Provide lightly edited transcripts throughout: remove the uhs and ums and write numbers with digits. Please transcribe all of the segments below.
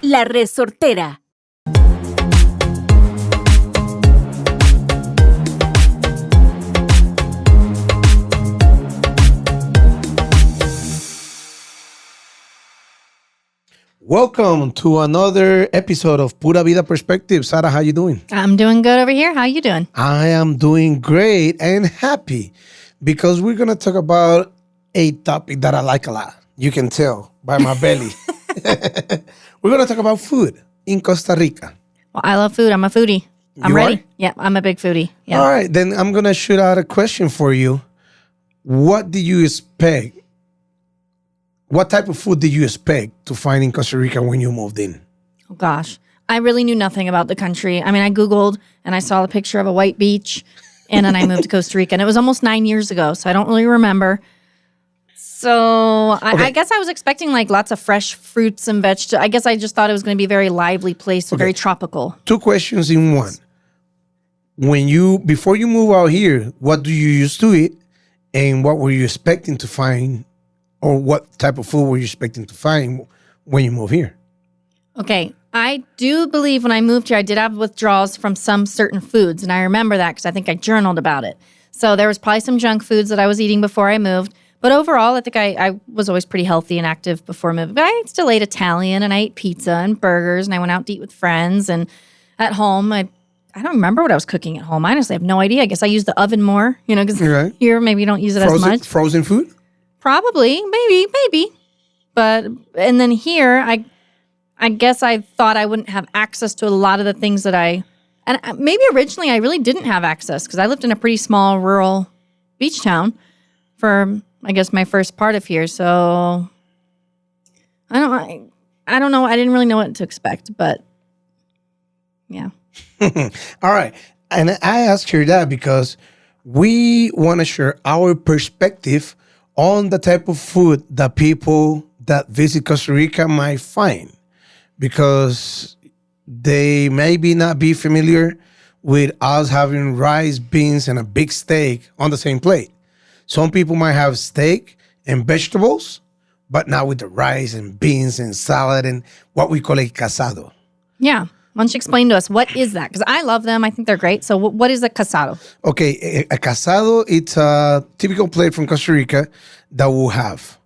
La Resortera. Welcome to another episode of Pura Vida Perspective. Sarah, how you doing? I'm doing good over here. How you doing? I am doing great and happy because we're going to talk about a topic that I like a lot. You can tell by my belly. We're going to talk about food in Costa Rica. Well, I love food. I'm a foodie. I'm You ready. are? Yeah, I'm a big foodie. Yeah. All right, then I'm going to shoot out a question for you. What did you expect? What type of food did you expect to find in Costa Rica when you moved in? Oh, gosh. I really knew nothing about the country. I mean, I Googled and I saw a picture of a white beach and then I moved to Costa Rica and it was almost 9 years ago. So I don't really remember. So I guess I was expecting like lots of fresh fruits and vegetables. I guess I just thought it was going to be a very lively place, very tropical. Two questions in one. Before you move out here, what do you used to eat and what were you expecting to find, or what type of food were you expecting to find when you move here? Okay, I do believe when I moved here, I did have withdrawals from some certain foods, and I remember that because I think I journaled about it. So there was probably some junk foods that I was eating before I moved, but overall, I think I was always pretty healthy and active before moving. But I still ate Italian, and I ate pizza and burgers, and I went out to eat with friends, and at home, I don't remember what I was cooking at home. I honestly have no idea. I guess I use the oven more, because here maybe you don't use it as much. Frozen food? Probably, maybe. But, and then here, I guess I thought I wouldn't have access to a lot of the things that and maybe originally I really didn't have access because I lived in a pretty small rural beach town for, I guess, my first part of here. So, I don't know. I didn't really know what to expect, but yeah. All right. And I asked her that because we want to share our perspective on the type of food that people that visit Costa Rica might find, because they maybe not be familiar with us having rice, beans, and a big steak on the same plate. Some people might have steak and vegetables, but not with the rice and beans and salad and what we call a casado. Yeah. Why don't you explain to us, what is that? Because I love them. I think they're great. So what is a casado? Okay, a casado, it's a typical plate from Costa Rica that will have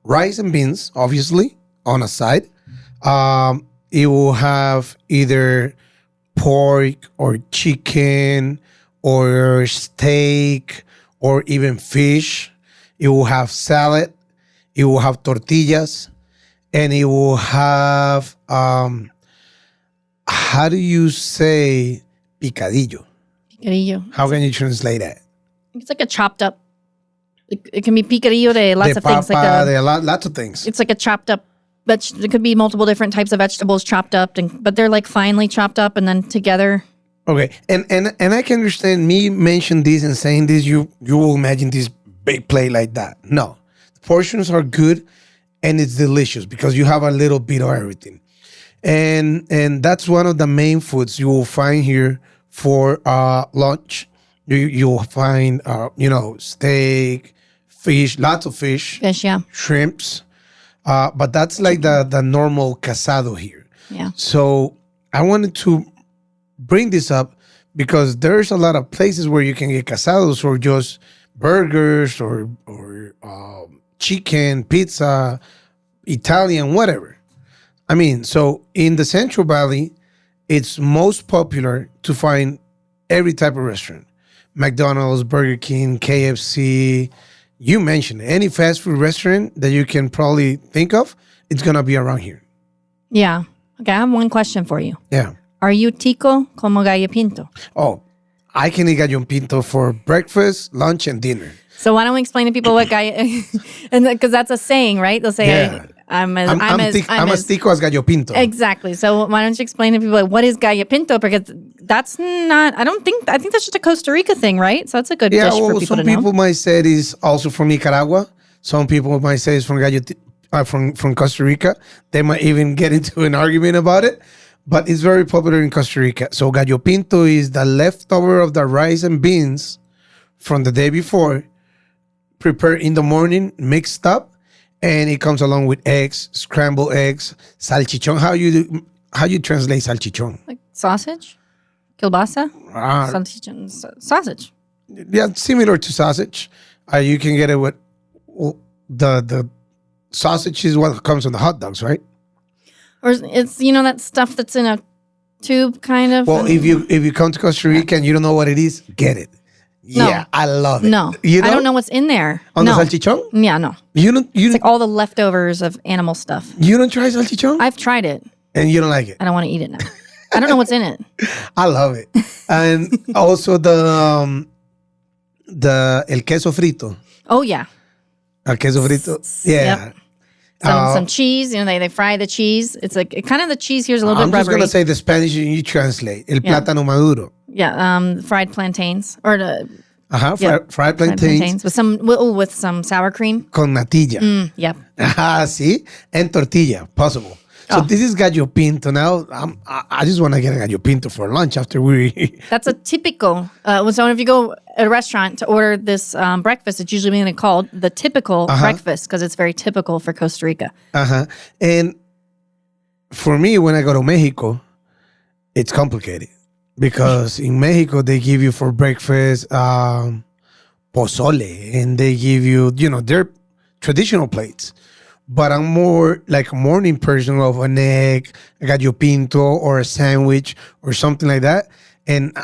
rice and beans, obviously, on a side. It will have either pork or chicken or steak or even fish. It will have salad. It will have tortillas. And it will have... how do you say picadillo? Picadillo. How can you translate that? It's like a chopped up. It can be picadillo de lots of things. Lots of things. It's like a chopped up. It could be multiple different types of vegetables chopped up, but they're like finely chopped up and then together. Okay, and I can understand me mention this and saying this. You will imagine this big plate like that. No, the portions are good and it's delicious because you have a little bit of everything. And that's one of the main foods you will find here for lunch. You'll find steak, fish, lots of fish, yeah, shrimps. But that's like the normal casado here. Yeah. So I wanted to bring this up because there's a lot of places where you can get casados or just burgers or chicken, pizza, Italian, whatever. I mean, so in the Central Valley, it's most popular to find every type of restaurant. McDonald's, Burger King, KFC, you mentioned any fast food restaurant that you can probably think of, it's going to be around here. Yeah. Okay, I have one question for you. Yeah. Are you tico como gallo pinto? Oh, I can eat gallo pinto for breakfast, lunch, and dinner. So why don't we explain to people what gallo... and because that's a saying, right? They'll say... Yeah. I'm as tico as gallo pinto. Exactly. So why don't you explain to people what is gallo pinto? Because that's not. I think that's just a Costa Rica thing, right? So that's a good dish for people to know. Some people might say it is also from Nicaragua. Some people might say it's from Costa Rica. They might even get into an argument about it. But it's very popular in Costa Rica. So gallo pinto is the leftover of the rice and beans from the day before, prepared in the morning, mixed up, And it comes along with eggs, scrambled eggs, salchichon. How you translate salchichon? Like sausage, kielbasa, Ah, sausage. yeah, similar to sausage. You can get it with the sausage is what comes on the hot dogs, right? Or it's that stuff that's in a tube kind of. Well, if you come to Costa Rica and you don't know what it is, get it. No. Yeah, I love it. No, You I don't know what's in there. On No. the salchichon? Yeah, no. You It's like all the leftovers of animal stuff. you don't try salchichon? I've tried it. And you don't like it? I don't want to eat it now. I don't know what's in it. I love it. And also the el queso frito. Oh yeah, El queso frito. Yeah. Yep. Some cheese. They fry the cheese. It's like kind of the cheese here is a little I'm bit just rubbery. going to say the Spanish and you translate. El Yeah. plátano maduro. Yeah, fried plantains or Fried plantains with some sour cream. con natilla. Yep. See? And tortilla, possible. So Oh. this is gallo pinto. Now, I just want to get a gallo pinto for lunch after we... That's a typical. So if you go at a restaurant to order this breakfast, it's usually being called the typical breakfast because it's very typical for Costa Rica. And for me, when I go to Mexico, it's complicated because in Mexico, they give you for breakfast pozole and they give you, their traditional plates. But I'm more like a morning person of an egg, a gallo pinto, or a sandwich, or something like that. And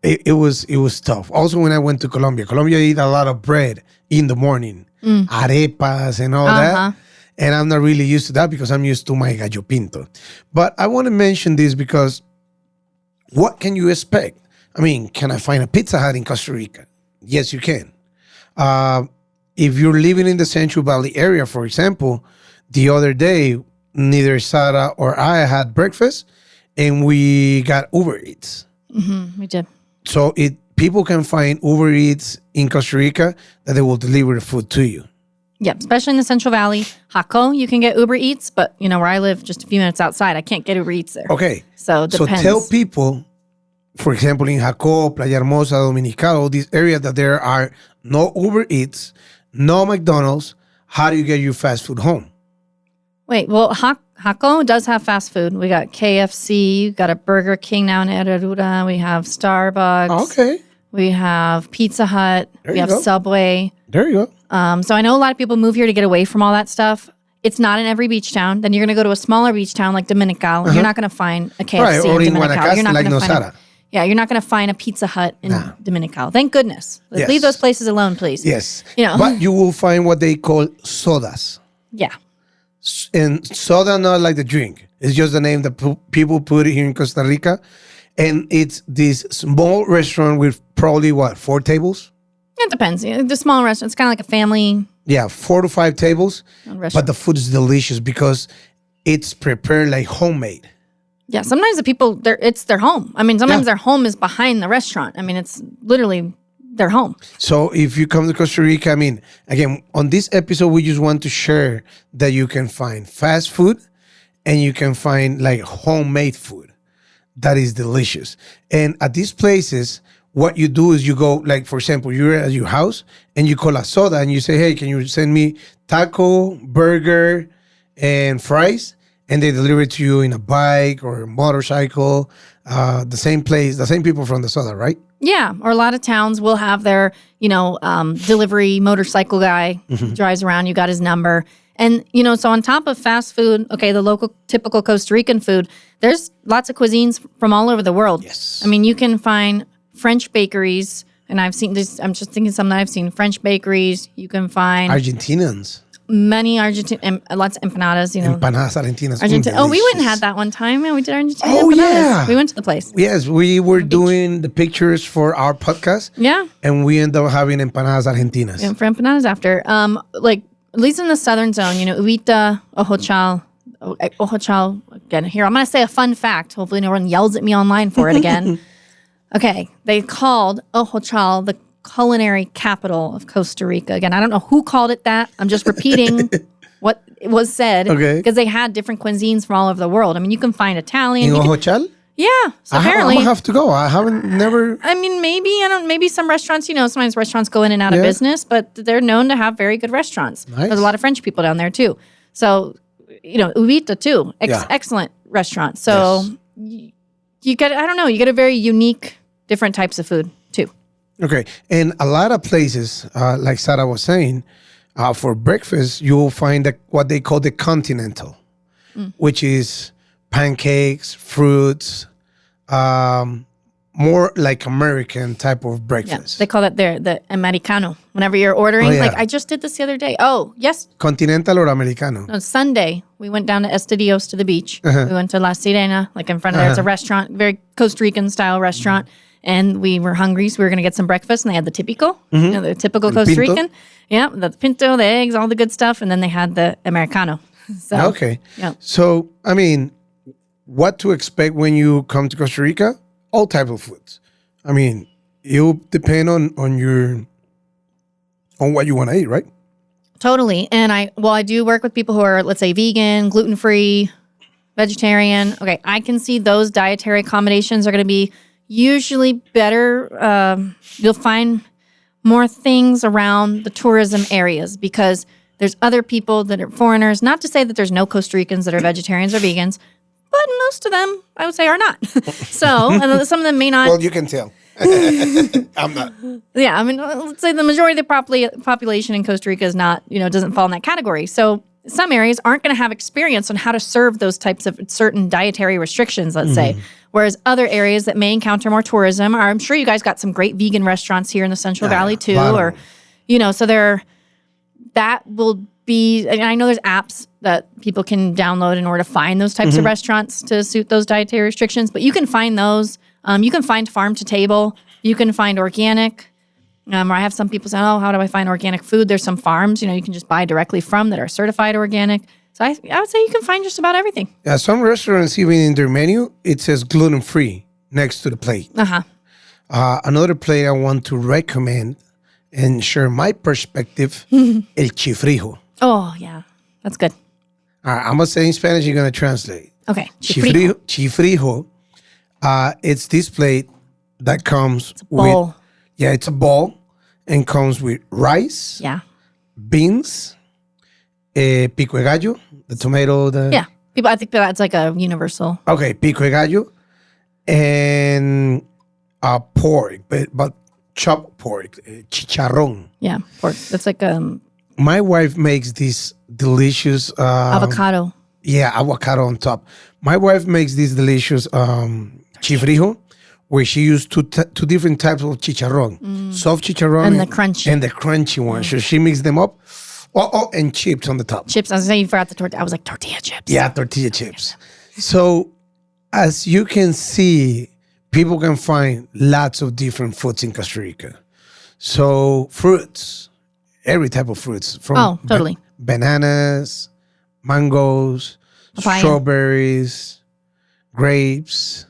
it was tough. Also, when I went to Colombia, I eat a lot of bread in the morning, arepas and all that. And I'm not really used to that because I'm used to my gallo pinto. But I want to mention this because what can you expect? I mean, can I find a Pizza Hut in Costa Rica? Yes, you can. If you're living in the Central Valley area, for example, the other day, neither Sara or I had breakfast and we got Uber Eats. We did. So people can find Uber Eats in Costa Rica that they will deliver the food to you. Yeah, especially in the Central Valley. Jaco, you can get Uber Eats, but where I live, just a few minutes outside, I can't get Uber Eats there. Okay. So it depends. So tell people, for example, in Jaco, Playa Hermosa, Dominical, all these areas that there are no Uber Eats, no McDonald's, how do you get your fast food home? Wait, well, Jaco does have fast food. We got KFC, we got a Burger King now in Herradura, we have Starbucks. Okay. We have Pizza Hut, There we you have go. Subway. There you go. So I know a lot of people move here to get away from all that stuff. It's not in every beach town. Then you're going to go to a smaller beach town like Dominical. You're not going to find a KFC Right, or in in Dominical. Guanacaste, You're not like gonna find Nosara. you're not going to find a Pizza Hut in Dominical. Thank goodness. Yes. Leave those places alone, please. Yes. But you will find what they call sodas. Yeah. And soda, not like the drink. It's just the name that people put here in Costa Rica. And it's this small restaurant with probably, 4 tables? It depends. The small restaurant, it's kind of like a family Yeah, 4 to 5 tables. restaurant. But the food is delicious because it's prepared like homemade. Yeah, sometimes the people, it's their home. I mean, sometimes their home is behind the restaurant. I mean, it's literally their home. So if you come to Costa Rica, I mean, again, on this episode, we just want to share that you can find fast food and you can find like homemade food that is delicious. And at these places, what you do is you go, like, for example, you're at your house and you call a soda and you say, hey, can you send me taco, burger, and fries? And they deliver it to you in a bike or a motorcycle, the same place, the same people from the soda, right? Yeah, or a lot of towns will have their, delivery motorcycle guy drives around. You got his number. And, so on top of fast food, okay, the local typical Costa Rican food, there's lots of cuisines from all over the world. Yes. I mean, you can find French bakeries, and I've seen this, I'm just thinking some that I've seen, French bakeries. You can find Argentinians. many Argentine, lots of empanadas, Empanadas Argentinas. Argentina. Oh, we went and had delicious. that one time. Yeah, we did Argentina Oh, empanadas. yeah. We went to the place. Yes, we were doing the pictures for our podcast. Yeah. And we ended up having empanadas Argentinas. And for empanadas after. Like, at least in the southern zone, Ubita, Ojochal, again, here, I'm going to say a fun fact. Hopefully no one yells at me online for it again. Okay, they called Ojochal the culinary capital of Costa Rica. Again, I don't know who called it that. I'm just repeating what was said. Okay. Because they had different cuisines from all over the world. I mean, you can find Italian. In you can- Ojochal? Yeah. So I'm apparently, gonna have to go. I haven't never. I mean, maybe I don't. Maybe some restaurants, sometimes restaurants go in and out of Yeah. business, but they're known to have very good restaurants. Nice. There's a lot of French people down there too. So, Ubita too, Yeah. excellent restaurant. So you get, I don't know, you get a very unique, different types of food too. Okay, and a lot of places, like Sarah was saying, for breakfast you will find what they call the continental, which is pancakes, fruits, more like American type of Yeah, breakfast. they call that the Americano. Whenever you're ordering, Oh, yeah. like I just did this the other day. Oh, yes, Continental or Americano? on Sunday, we went down to Estadios to the beach. Uh-huh. We went to La Sirena, like in front of there. It's a restaurant, very Costa Rican style restaurant. And we were hungry, so we were going to get some breakfast. And they had the typical, the typical Costa pinto. Rican. Yeah, the pinto, the eggs, all the good stuff. And then they had the Americano. So, Okay. Yeah. So, I mean, what to expect when you come to Costa Rica? All type of foods. I mean, it'll depend on what you want to eat, right? Totally. And I do work with people who are, let's say, vegan, gluten-free, vegetarian. Okay, I can see those dietary accommodations are going to be usually better. You'll find more things around the tourism areas because there's other people that are foreigners. Not to say that there's no Costa Ricans that are vegetarians or vegans, but most of them, I would say, are not. So, and some of them may not. Well, you can tell. I'm not. Yeah, I mean, let's say the majority of the population in Costa Rica is not, doesn't fall in that category. So some areas aren't going to have experience on how to serve those types of certain dietary restrictions, let's say. Whereas other areas that may encounter more tourism are, I'm sure you guys got some great vegan restaurants here in the Central Valley too, or, so that will be, and I know there's apps that people can download in order to find those types of restaurants to suit those dietary restrictions, but you can find those. You can find farm to table. You can find organic. Or I have some people saying, "Oh, how do I find organic food?" There's some farms, you can just buy directly from that are certified organic. So I would say you can find just about everything. Yeah, some restaurants, even in their menu, it says gluten-free next to the plate. Another plate I want to recommend and share my perspective, el chifrijo. Oh, yeah. That's good. All right, I'm going to say in Spanish, you're going to translate. Okay. Chifrijo. It's this plate that comes bowl. with, it's a bowl and comes with rice, Yeah. beans, pico de gallo, the tomato. Yeah. I think that's like a universal. Okay, pico de gallo, and pork, but chopped pork, chicharrón. Yeah. Pork. That's like My wife makes this delicious avocado. Yeah, avocado on top. My wife makes this delicious chifrijo, where she used two different types of chicharrón, soft chicharrón And the crunchy one. So she mixed them up. Oh, and chips on the top. Chips. I was saying you forgot the tortilla. I was like, tortilla chips. Yeah, tortilla chips. So as you can see, people can find lots of different foods in Costa Rica. So fruits, every type of fruits. From totally. Bananas, mangoes, Papaya. Strawberries, grapes.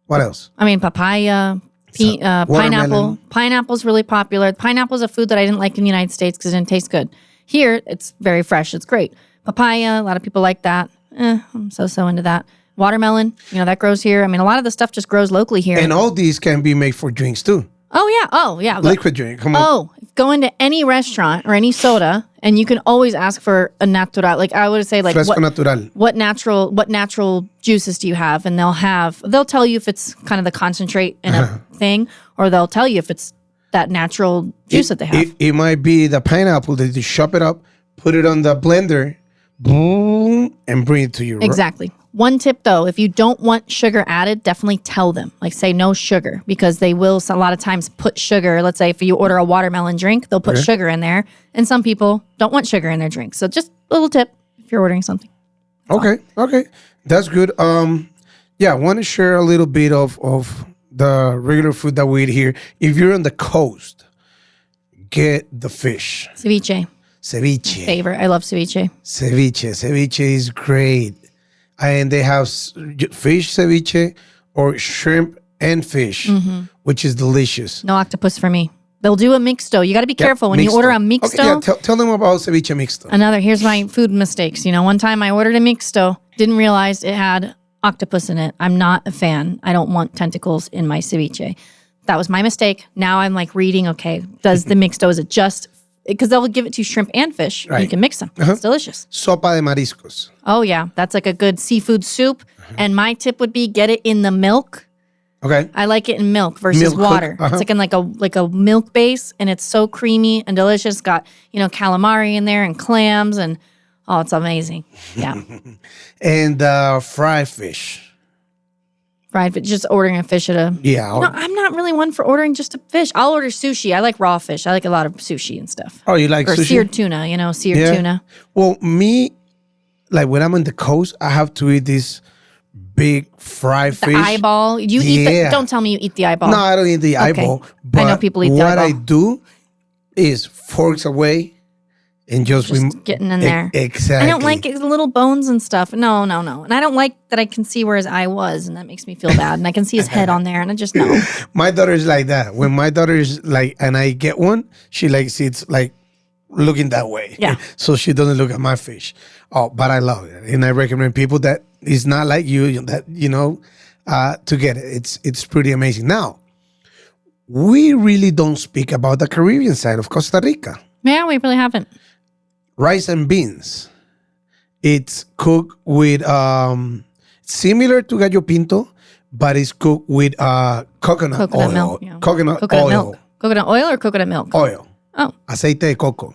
What else? I mean, papaya, pineapple. watermelon. Pineapple's really popular. Pineapple is a food that I didn't like in the United States because it didn't taste good. Here, it's very fresh. It's great. Papaya, a lot of people like that. I'm so into that. Watermelon, that grows here. I mean, a lot of the stuff just grows locally here. And all these can be made for drinks too. Oh, yeah. Liquid drink. Come on. Go into any restaurant or any soda, and you can always ask for a natural. Like I would say, like Fresco natural. what natural juices do you have? And they'll tell you if it's kind of the concentrate in a thing, or they'll tell you if it's that natural juice that they have. It might be the pineapple that you chop it up, put it on the blender, boom, and bring it to you. Exactly. One tip though, if you don't want sugar added, definitely tell them. Like say no sugar, because they will a lot of times put sugar. Let's say if you order a watermelon drink, they'll put sugar in there. And some people don't want sugar in their drink. So just a little tip if you're ordering something. Okay. That's good. I want to share a little bit of the regular food that we eat here. If you're on the coast, get the fish. Ceviche. Ceviche. I love ceviche. Ceviche is great. And they have fish ceviche or shrimp and fish, which is delicious. No octopus for me. They'll do a mixto. You got to be careful when you order a mixto. Okay, tell them about ceviche mixto. Here's my food mistakes. One time I ordered a mixto, didn't realize it had octopus in it. I'm not a fan. I don't want tentacles in my ceviche. That was my mistake. Now I'm like reading, okay, does the mixed dough, is it just, because they'll give it to you shrimp and fish. Right. You can mix them. It's delicious. Sopa de mariscos. Oh, yeah. That's like a good seafood soup. And my tip would be get it in the milk. Okay. I like it in milk versus Milk water. cook, It's like in like a milk base, and it's so creamy and delicious. Got, calamari in there and clams, and oh, it's amazing. Yeah. And fried fish. Fried fish, just ordering a fish at a... Yeah. I'm not really one for ordering just a fish. I'll order sushi. I like raw fish. I like a lot of sushi and stuff. Oh, you like or sushi? seared tuna, seared Yeah. tuna. Well, me, like when I'm on the coast, I have to eat this big fried The fish. eyeball. You eat Yeah. don't tell me you eat the eyeball. No, I don't eat the eyeball. But I know people eat the what I eyeball. do is forks away and just Getting in there. Exactly. I don't like the little bones and stuff. No. And I don't like that I can see where his eye was, and that makes me feel bad. And I can see his head on there, and I just know. My daughter is like that. When my daughter is like, and I get one, she like sits like looking that way. Yeah. So she doesn't look at my fish. Oh, but I love it, and I recommend people that is not like you that to get it. It's pretty amazing. Now, we really don't speak about the Caribbean side of Costa Rica. Yeah, we really haven't. Rice and beans. It's cooked with similar to gallo pinto, but it's cooked with coconut oil. milk. Yeah. Coconut oil. Milk. Coconut oil or coconut milk? Oil. Oh. Aceite de coco.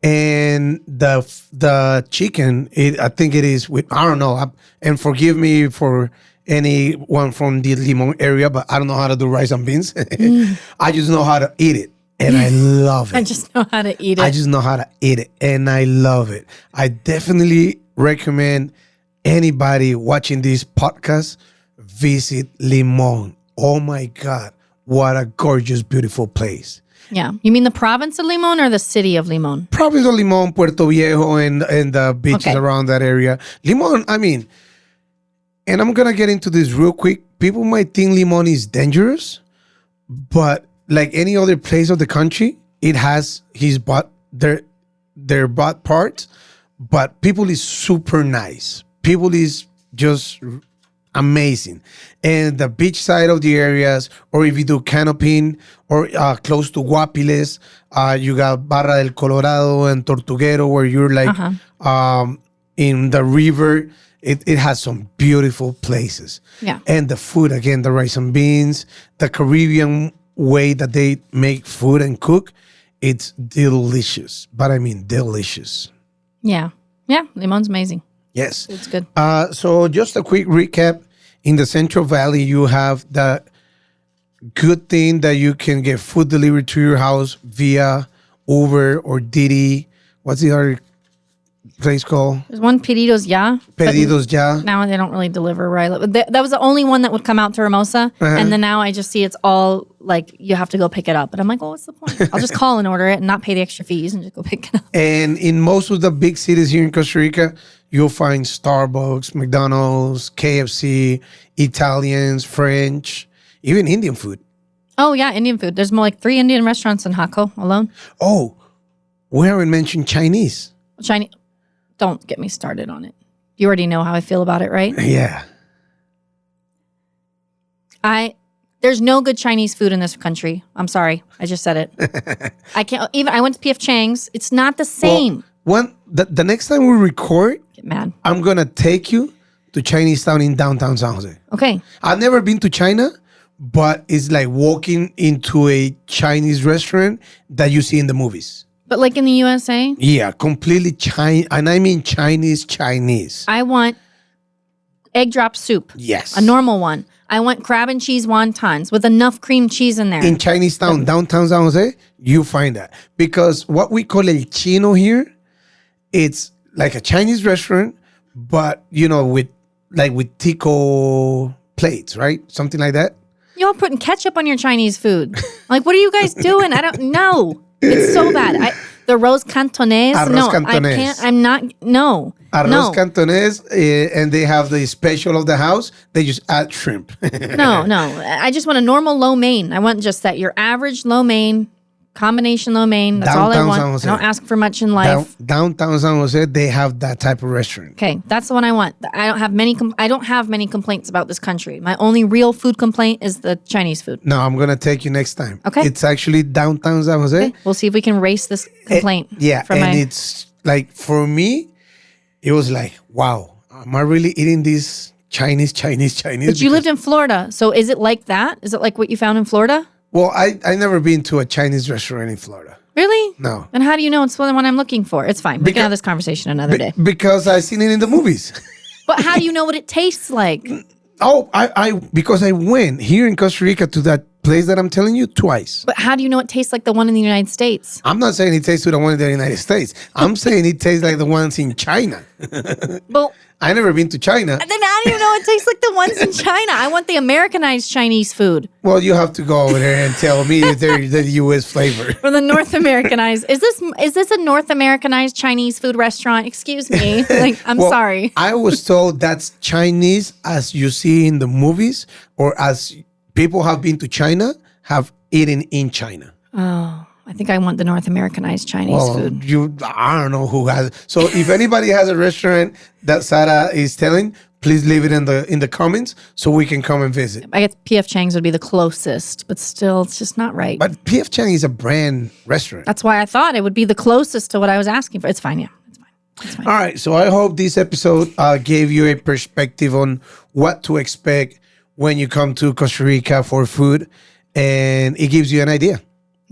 And the chicken, I think it is with, I don't know, and forgive me for anyone from the Limon area, but I don't know how to do rice and beans. I just know how to eat it. And I love it. I just know how to eat it. I just know how to eat it. And I love it. I definitely recommend anybody watching this podcast visit Limon. Oh my God. What a gorgeous, beautiful place. Yeah. You mean the province of Limon or the city of Limon? Province of Limon, Puerto Viejo, and the beaches around that area. Limon, I mean, and I'm going to get into this real quick. People might think Limon is dangerous, but like any other place of the country, it has their bad parts, but people is super nice. People is just amazing. And the beach side of the areas, or if you do canoping, or close to Guapiles, you got Barra del Colorado and Tortuguero, where you're like in the river. It has some beautiful places. Yeah. And the food, again, the rice and beans, the Caribbean way that they make food and cook, it's delicious. But I mean delicious. Yeah. Yeah. Limon's amazing. Yes. It's good. So just a quick recap. In the Central Valley, you have the good thing that you can get food delivered to your house via Uber or Didi. What's the other place called? There's one Pedidos Ya. Pedidos Ya. Now they don't really deliver right. That was the only one that would come out to Hermosa. And then now I just see it's all like you have to go pick it up. And I'm like, well, what's the point? I'll just call and order it and not pay the extra fees and just go pick it up. And in most of the big cities here in Costa Rica, you'll find Starbucks, McDonald's, KFC, Italians, French, even Indian food. Oh, yeah, Indian food. There's more like 3 Indian restaurants in Jaco alone. Oh, we haven't mentioned Chinese. Chinese. Don't get me started on it. You already know how I feel about it, right? Yeah. There's no good Chinese food in this country. I'm sorry. I just said it. I went to PF Chang's. It's not the same. Well, the next time we record, Get mad. I'm going to take you to Chinese Town in downtown San Jose. Okay. I've never been to China, but it's like walking into a Chinese restaurant that you see in the movies. But like in the USA? Yeah, completely Chinese. And I mean Chinese. I want egg drop soup. Yes. A normal one. I want crab and cheese wontons with enough cream cheese in there. In Chinese Town, downtown San Jose, you find that. Because what we call el chino here, it's like a Chinese restaurant, but, with tico plates, right? Something like that. Y'all putting ketchup on your Chinese food. Like, what are you guys doing? I don't know. It's so bad. The rose cantonese. Arroz cantonés. I can't. I'm not. No. Arroz cantonés, and they have the special of the house. They just add shrimp. No. I just want a normal lo mein. I want just that your average lo mein Combination lo mein. That's all I Downtown want. San Jose. I don't ask for much in life. Downtown San Jose, they have that type of restaurant. Okay, that's the one I want. I don't have many complaints about this country. My only real food complaint is the Chinese food. No, I'm going to take you next time. Okay. It's actually downtown San Jose. Okay, we'll see if we can erase this complaint. It's like, for me, it was like, wow, am I really eating this Chinese? But you lived in Florida, so is it like that? Is it like what you found in Florida? Well, I never been to a Chinese restaurant in Florida. Really? No. Then how do you know it's the one I'm looking for? It's fine. We can have this conversation another day. Because I seen it in the movies. But how do you know what it tastes like? Oh, because I went here in Costa Rica to that place that I'm telling you twice. But how do you know it tastes like the one in the United States? I'm not saying it tastes like the one in the United States. I'm saying it tastes like the ones in China. Well, I never been to China. then how do you know it tastes like the ones in China? I want the Americanized Chinese food. Well, you have to go over there and tell me if they're the U.S. flavor. Or the North Americanized. Is this a North Americanized Chinese food restaurant? Excuse me. I'm sorry. I was told that's Chinese as you see in the movies, or as people have been to China, have eaten in China. Oh, I think I want the North Americanized Chinese food. I don't know who has it. So if anybody has a restaurant that Sarah is telling, please leave it in the comments so we can come and visit. I guess P.F. Chang's would be the closest, but still, it's just not right. But P.F. Chang is a brand restaurant. That's why I thought it would be the closest to what I was asking for. It's fine, yeah. It's fine. All right. So I hope this episode gave you a perspective on what to expect when you come to Costa Rica for food, and it gives you an idea.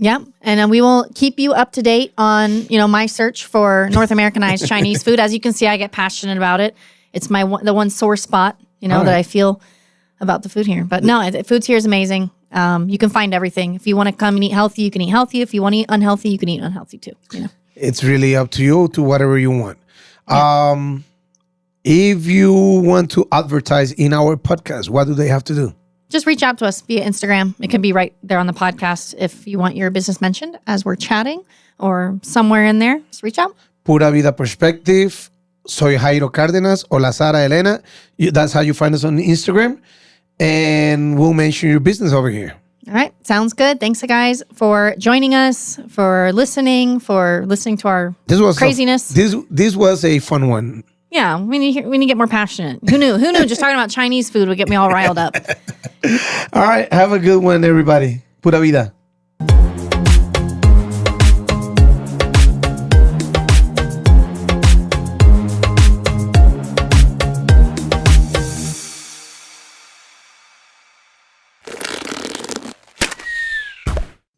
Yeah, and we will keep you up to date on my search for North Americanized Chinese food. As you can see, I get passionate about it. It's the one sore spot that I feel about the food here. But no, the food here is amazing. You can find everything. If you want to come and eat healthy, you can eat healthy. If you want to eat unhealthy, you can eat unhealthy too. It's really up to you, to whatever you want. Yeah. If you want to advertise in our podcast, what do they have to do? Just reach out to us via Instagram. It can be right there on the podcast if you want your business mentioned as we're chatting, or somewhere in there. Just reach out. Pura Vida Perspective. Soy Jairo Cárdenas or La Sara Elena. That's how you find us on Instagram. And we'll mention your business over here. All right. Sounds good. Thanks, guys, for joining us, for listening to our craziness. This was a fun one. Yeah, we need to get more passionate. Who knew? Just talking about Chinese food would get me all riled up. All right, have a good one, everybody. Pura Vida.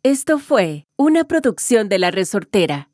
Esto fue una producción de La Resortera.